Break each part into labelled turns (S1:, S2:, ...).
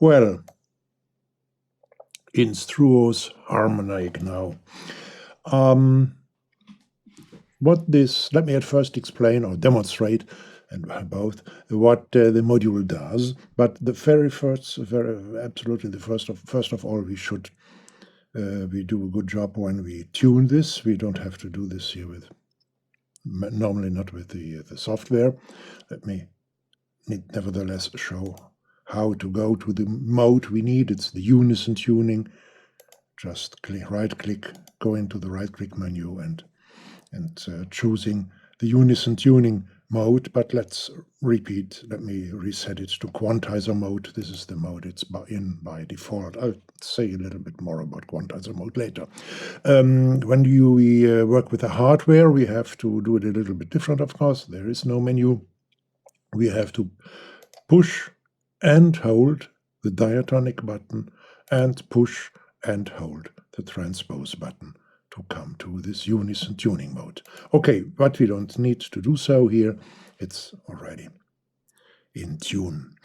S1: Well, instruos harmonaig now. Let me at first explain or demonstrate, and both, what the module does. But the absolutely the first of all, we do a good job when we tune this. We don't have to do this here normally not with the software. Let me nevertheless show how to go to the mode we need. It's the unison tuning. Just right click, go into the right click menu and choosing the unison tuning mode. But let's repeat. Let me reset it to quantizer mode. This is the mode it's by default. I'll say a little bit more about quantizer mode later. When we work with the hardware, we have to do it a little bit different, of course. There is no menu. We have to push and hold the diatonic button and push and hold the transpose button to come to this unison tuning mode. Okay, but we don't need to do so here. It's already in tune.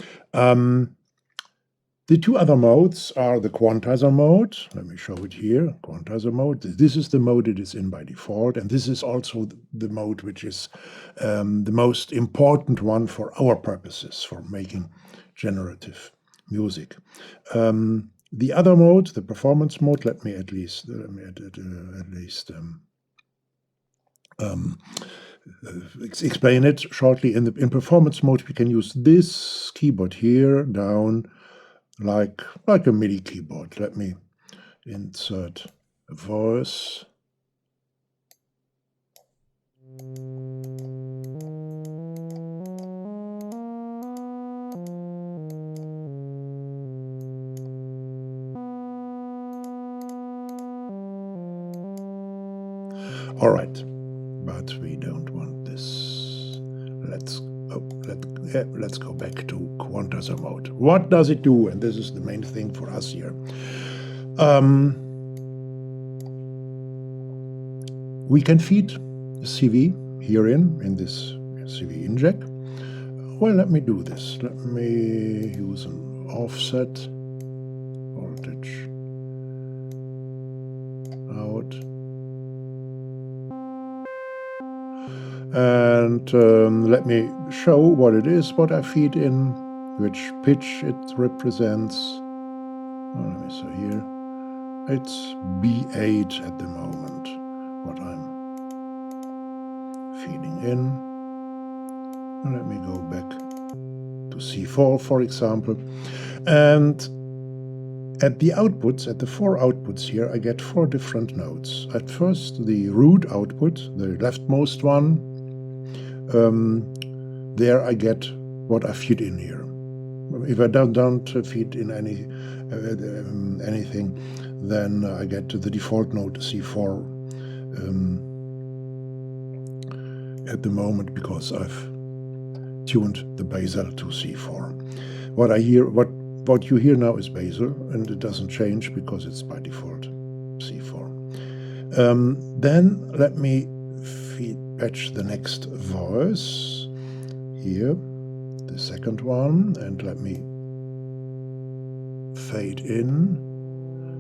S1: The two other modes are the quantizer mode. Let me show it here, quantizer mode. This is the mode it is in by default, and this is also the mode which is the most important one for our purposes, for making generative music. The other mode, the performance mode, let me at least explain it shortly. In performance mode, we can use this keyboard here down like a MIDI keyboard. Let me insert a voice. All right, but we don't want this. Let's go back to quantizer mode. What does it do? And this is the main thing for us here. We can feed a CV herein in this CV inject. Well, let me do this. Let me use an offset voltage out. And let me show what it is, what I feed in, which pitch it represents. Oh, let me see here. It's B8 at the moment, what I'm feeding in. And let me go back to C4, for example. And at the outputs, at the four outputs here, I get four different notes. At first, the root output, the leftmost one, there I get what I feed in here. If I don't feed in anything, then I get to the default note C4 at the moment, because I've tuned the basal to C4. What you hear now is basal, and it doesn't change because it's by default C4. Then let me patch the next voice here, the second one, and let me fade in,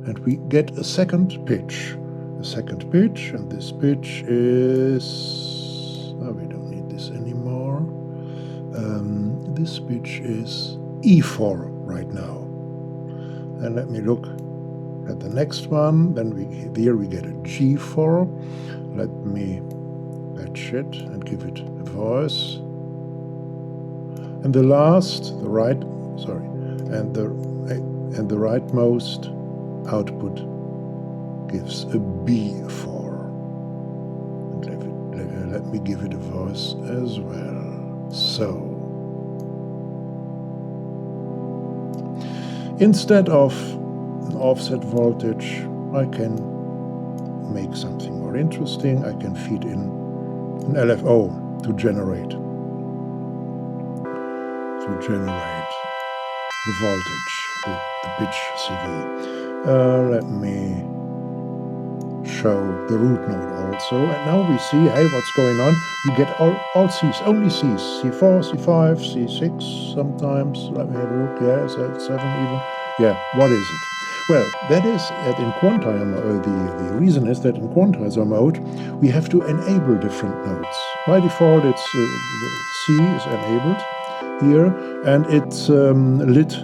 S1: and we get a second pitch. And this pitch is, we don't need this anymore. This pitch is E4 right now. And let me look at the next one. Then here we get a G4. Let me patch it and give it a voice. And the rightmost output gives a B4. And let me give it a voice as well. So, instead of an offset voltage, I can make something more interesting. I can feed in an LFO to generate the voltage, the pitch CV. Let me show the root note also. And now we see, hey, what's going on? We get all Cs, only Cs. C4, C5, C6 sometimes. Let me have a look. Yeah, is that 7 even? Yeah, what is it? Well, that is that in quantizer mode, the reason is that in quantizer mode, we have to enable different notes. By default, it's the C is enabled here, and it's lit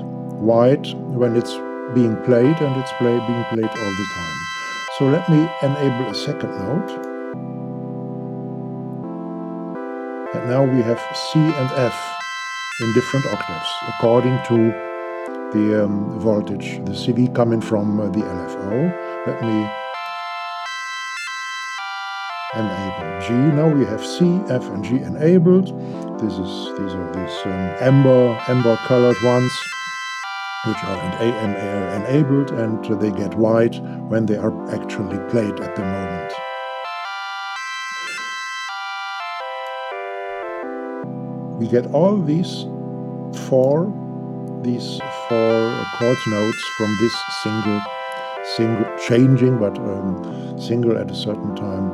S1: white when it's being played, and it's being played all the time. So let me enable a second note. And now we have C and F in different octaves, according to the voltage, the CV coming from the LFO. Let me enable G. Now we have C, F, and G enabled. These are these amber colored ones, which are enabled, and they get white when they are actually played at the moment. We get all these four chord notes from this single changing, but single at a certain time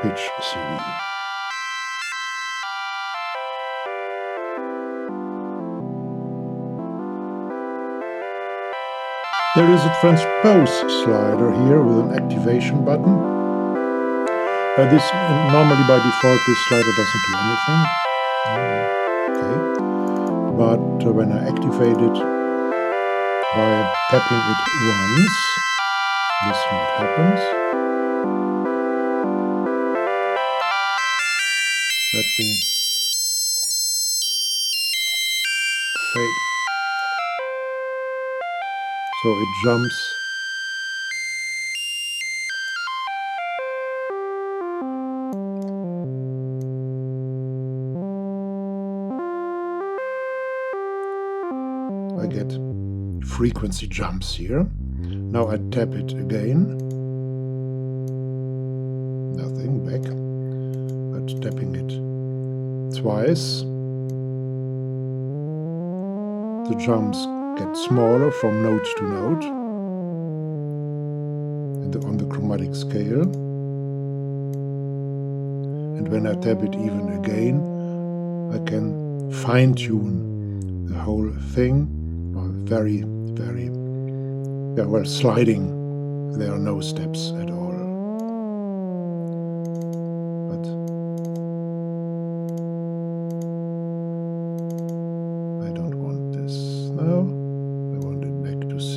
S1: pitch CV. There is a transpose slider here with an activation button. This normally by default this slider doesn't do anything. Okay, but when I activate it by tapping it once, this is what happens. Let me fade. So it jumps. I get frequency jumps here. Now I tap it again. Nothing, back. But tapping it twice, the jumps get smaller from note to note on the chromatic scale. And when I tap it even again, I can fine-tune the whole thing. Very, very, yeah, well, sliding. There are no steps at all. But I don't want this now. I want it back to C.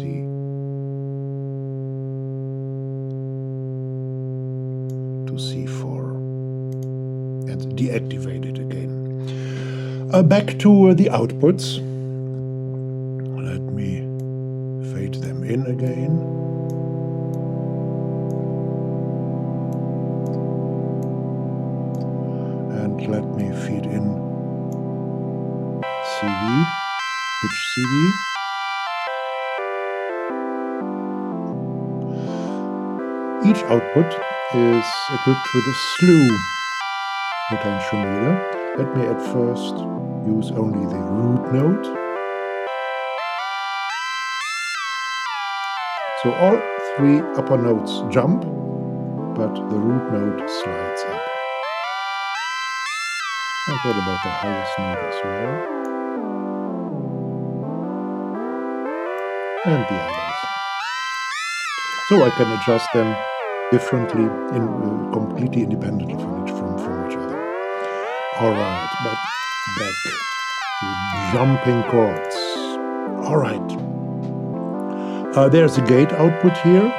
S1: To C4. And deactivate it again. Back to the outputs. Let me fade them in again. And let me feed in CV, pitch CV. Each output is equipped with a slew potentiometer. Let me at first use only the root note. So all three upper notes jump, but the root note slides up. And what about the highest note as well? And the others. So I can adjust them differently, completely independently from each other. Alright, but back to jumping chords. Alright. There's a gate output here.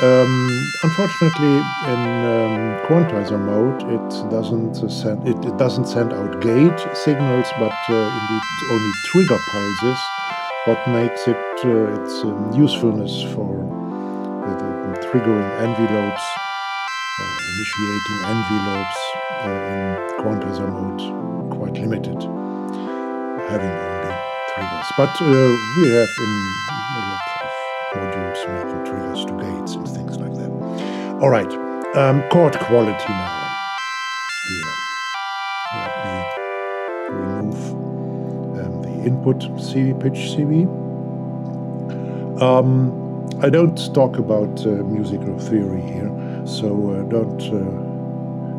S1: Unfortunately, in quantizer mode, it doesn't send out gate signals, but indeed only trigger pulses. What makes its usefulness for the triggering envelopes or initiating envelopes in quantizer mode quite limited, having only triggers. But we have in a lot of modules making triggers to gates and things like that. All right, chord quality now. Here, let me remove the input CV, pitch CV. I don't talk about musical theory here, so don't.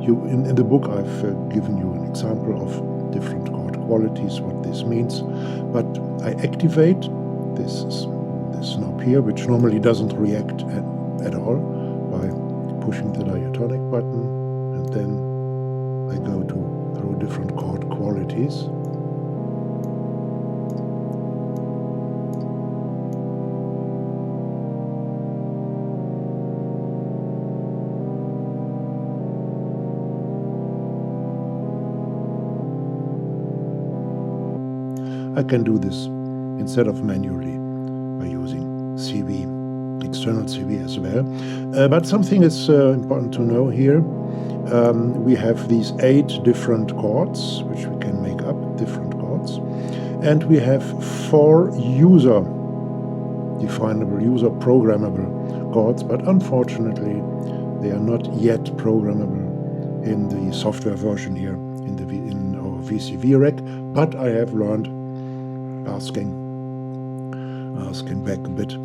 S1: In the book, I've given you an example of different chord qualities, what this means, but I activate this knob here, which normally doesn't react at all, by pushing the diatonic button, and then I go through different chord qualities. I can do this instead of manually by using CV, external CV as well. But something is important to know here. We have these 8 different chords, which we can make up, different chords. And we have 4 user-definable, user-programmable chords, but unfortunately, they are not yet programmable in the software version here in our VCV rack. But I have learned, asking back a bit,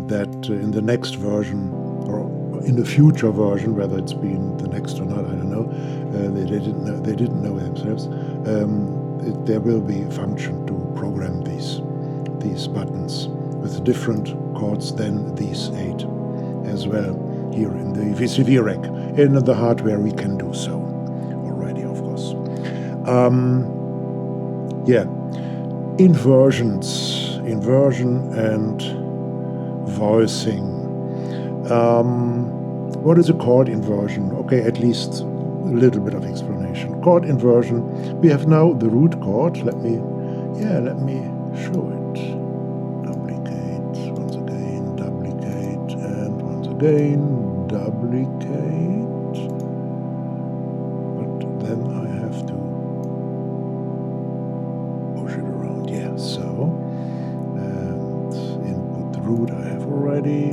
S1: that in the next version, or in the future version, whether it's been the next or not, I don't know. They didn't know themselves. There will be a function to program these buttons with different chords than these 8 as well. Here in the VCV rack, in the hardware, we can do so already, of course. Inversion and voicing. What is a chord inversion? Okay, at least a little bit of explanation. Chord inversion. We have now the root chord. Let me show it. Duplicate, once again, duplicate, and once again, duplicate. But then I have to push it around. Yeah, so. And input the root I have already.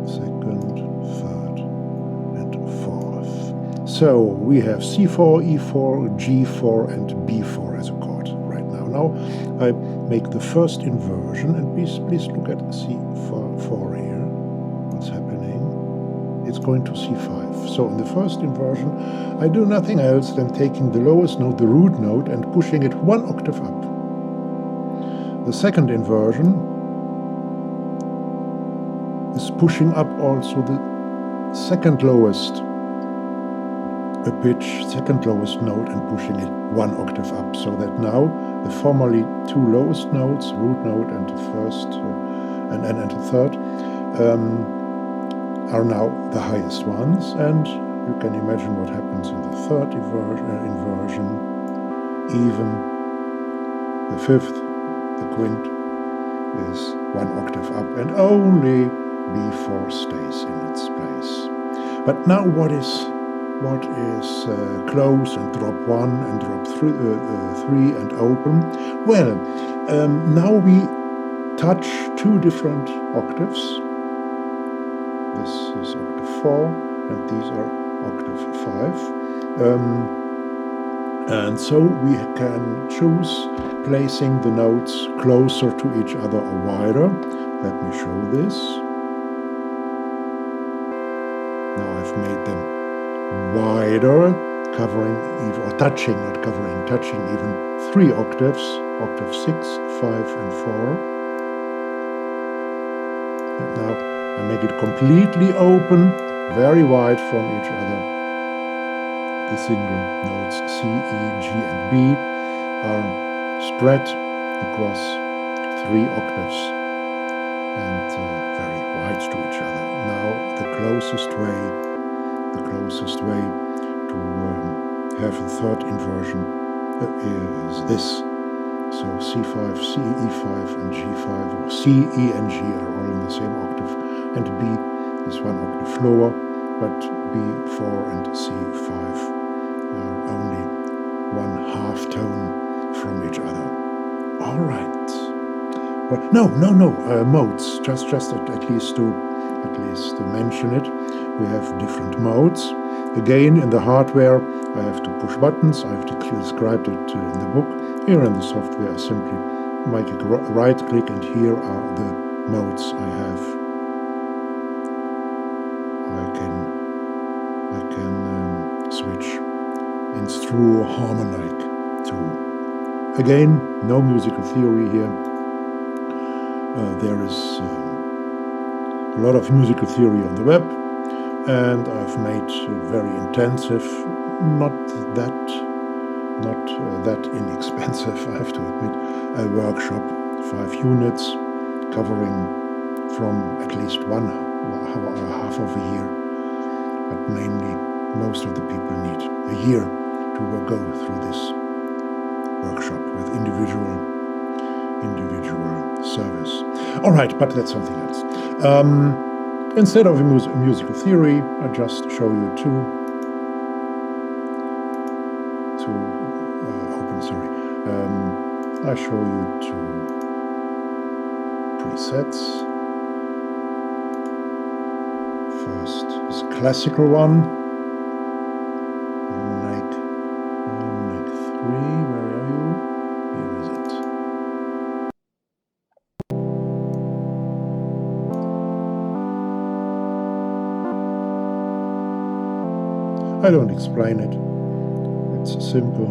S1: Second, third, and fourth. So we have C4, E4, G4, and B4 as a chord right now. Now I make the first inversion, and please look at C4 here. What's happening? It's going to C5. So in the first inversion, I do nothing else than taking the lowest note, the root note, and pushing it 1 octave up. The second inversion is pushing up also the second lowest pitch, second lowest note, and pushing it 1 octave up, so that now the formerly 2 lowest notes, root note and the first and the third, are now the highest ones. And you can imagine what happens in the third inversion. Even the fifth, the quint, is 1 octave up, and only B4 stays in its place. But now what is close and drop 1 and drop 3 and open? Well, now we touch 2 different octaves. This is octave 4 and these are octave 5. And so we can choose placing the notes closer to each other or wider. Let me show this. Now I've made them wider, covering even, or touching, not covering, touching even 3 octaves, octave 6, 5, and 4. And now I make it completely open, very wide from each other. The single notes C, E, G, and B are spread across 3 octaves and very wide to each other. Now the closest way to have a third inversion is this. So C5, C, E5, and G5, or C, E, and G are all in the same octave, and B is 1 octave lower, but B4 and C5 are only 1 half tone from each other. All right. Well, no, modes. Just at least to mention it. We have different modes. Again, in the hardware, I have to push buttons. I have to describe it in the book. Here in the software, I simply make a right click, and here are the modes I have. I can switch in through harmonaig too. Again, no musical theory here. There is a lot of musical theory on the web, and I've made very intensive, not that inexpensive, I have to admit, a workshop, 5 units, covering from at least half of a year, but mainly most of the people need a year to go through this workshop with individual service. All right, but that's something else. Instead of a musical theory, I just show you two open. Sorry, I show you two presets. First is a classical one, harmonaig 3. Where are you? Here is it. I don't explain it. It's simple,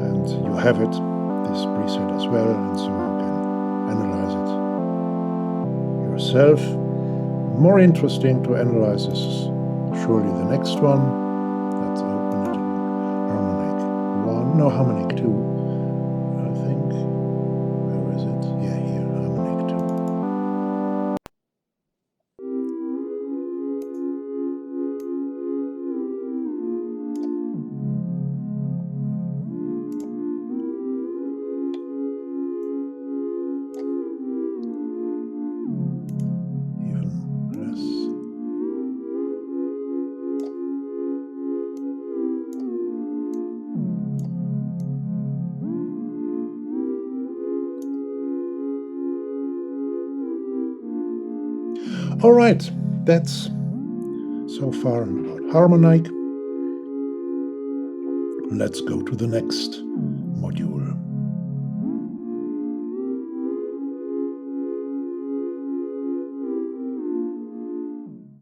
S1: and you have it, this preset as well, and so you can analyze it yourself. More interesting to analyze is surely the next one. Let's open it. Harmonaig 1, no, harmonaig 2, I think. Where is it? Yeah, here, harmonaig 2. All right, that's so far about harmonaig. Let's go to the next module.